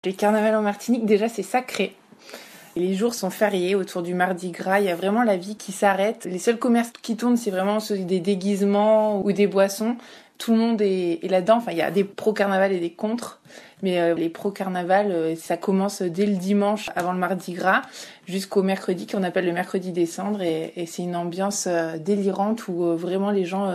Les carnavals en Martinique, déjà, c'est sacré. Les jours sont fériés autour du Mardi Gras, il y a vraiment la vie qui s'arrête. Les seuls commerces qui tournent, c'est vraiment ceux des déguisements ou des boissons. Tout le monde est là-dedans. Enfin, il y a des pro-carnaval et des contre. Mais les pro-carnaval, ça commence dès le dimanche avant le Mardi Gras jusqu'au mercredi qu'on appelle le mercredi des cendres. Et c'est une ambiance délirante où vraiment les gens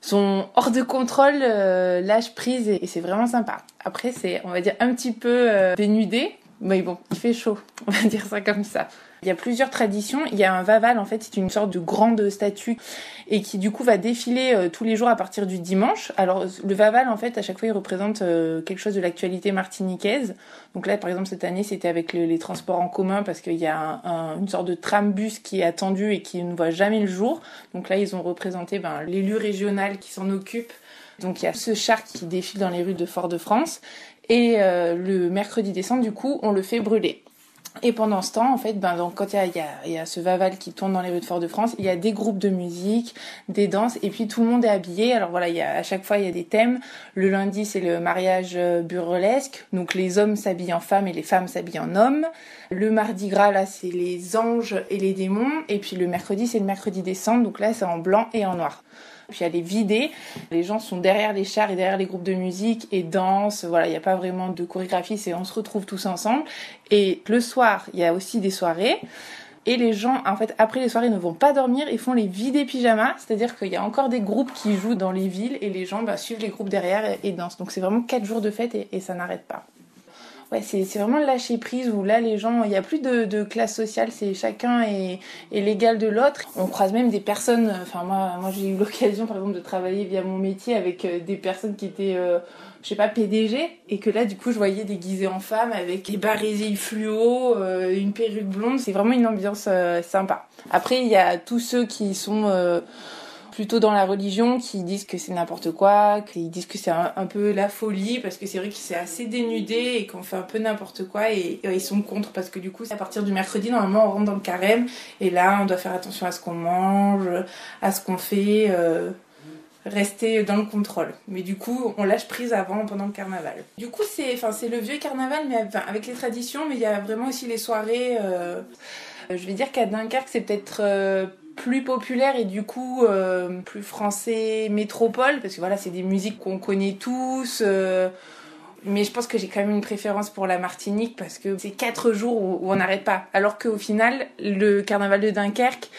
sont hors de contrôle, lâchent prise et c'est vraiment sympa. Après, c'est, on va dire, un petit peu dénudé. Mais bon, il fait chaud, on va dire ça comme ça. Il y a plusieurs traditions. Il y a un Vaval, en fait, c'est une sorte de grande statue et qui, du coup, va défiler tous les jours à partir du dimanche. Alors, le Vaval, en fait, à chaque fois, il représente quelque chose de l'actualité martiniquaise. Donc là, par exemple, cette année, c'était avec les transports en commun parce qu'il y a une sorte de tram-bus qui est attendu et qui ne voit jamais le jour. Donc là, ils ont représenté l'élu régional qui s'en occupe. Donc il y a ce char qui défile dans les rues de Fort-de-France. Et le mercredi des cendres, du coup, on le fait brûler. Et pendant ce temps, en fait, donc, quand il y a ce Vaval qui tourne dans les rues de Fort-de-France, il y a des groupes de musique, des danses, et puis tout le monde est habillé. Alors voilà, à chaque fois, il y a des thèmes. Le lundi, c'est le mariage burlesque. Donc les hommes s'habillent en femmes et les femmes s'habillent en hommes. Le Mardi Gras, là, c'est les anges et les démons. Et puis le mercredi, c'est le mercredi des cendres. Donc là, c'est en blanc et en noir. Puis elle est vidée, les gens sont derrière les chars et derrière les groupes de musique et dansent, voilà, il n'y a pas vraiment de chorégraphie, on se retrouve tous ensemble. Et le soir, il y a aussi des soirées, et les gens, en fait, après les soirées, ne vont pas dormir, ils font les vidés pyjamas, c'est-à-dire qu'il y a encore des groupes qui jouent dans les villes, et les gens suivent les groupes derrière et dansent. Donc c'est vraiment 4 jours de fête et ça n'arrête pas. Ouais, c'est vraiment le lâcher prise où là les gens, il n'y a plus de classe sociale, c'est chacun est l'égal de l'autre. On croise même des personnes, enfin moi j'ai eu l'occasion par exemple de travailler via mon métier avec des personnes qui étaient je sais pas, PDG, et que là du coup je voyais déguisées en femme avec des barésilles fluo, une perruque blonde. C'est vraiment une ambiance sympa. Après il y a tous ceux qui sont plutôt dans la religion, qui disent que c'est n'importe quoi, qui disent que c'est un peu la folie, parce que c'est vrai que c'est assez dénudé et qu'on fait un peu n'importe quoi, et ils sont contre, parce que du coup, à partir du mercredi, normalement, on rentre dans le carême, et là, on doit faire attention à ce qu'on mange, à ce qu'on fait, rester dans le contrôle. Mais du coup, on lâche prise pendant le carnaval. Du coup, c'est le vieux carnaval, mais avec les traditions, mais il y a vraiment aussi les soirées. Je vais dire qu'à Dunkerque, c'est peut-être plus populaire et du coup plus français métropole, parce que voilà, c'est des musiques qu'on connaît tous. Mais je pense que j'ai quand même une préférence pour la Martinique parce que c'est 4 jours où on n'arrête pas. Alors qu'au final, le carnaval de Dunkerque,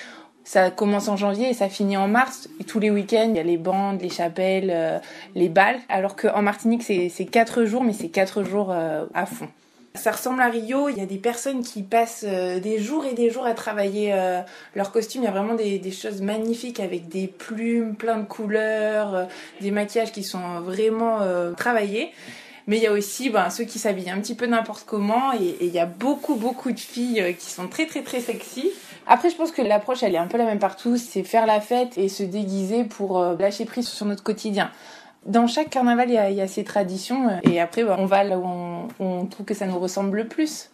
ça commence en janvier et ça finit en mars. Et tous les week-ends, il y a les bandes, les chapelles, les bals. Alors qu'en Martinique, c'est 4 jours, mais c'est 4 jours à fond. Ça ressemble à Rio, il y a des personnes qui passent des jours et des jours à travailler leur costume. Il y a vraiment des choses magnifiques avec des plumes, plein de couleurs, des maquillages qui sont vraiment travaillés. Mais il y a aussi ceux qui s'habillent un petit peu n'importe comment, et il y a beaucoup de filles qui sont très très très sexy. Après, je pense que l'approche, elle est un peu la même partout, c'est faire la fête et se déguiser pour lâcher prise sur notre quotidien. Dans chaque carnaval, il y a ses traditions, et après, on va là où on trouve que ça nous ressemble le plus.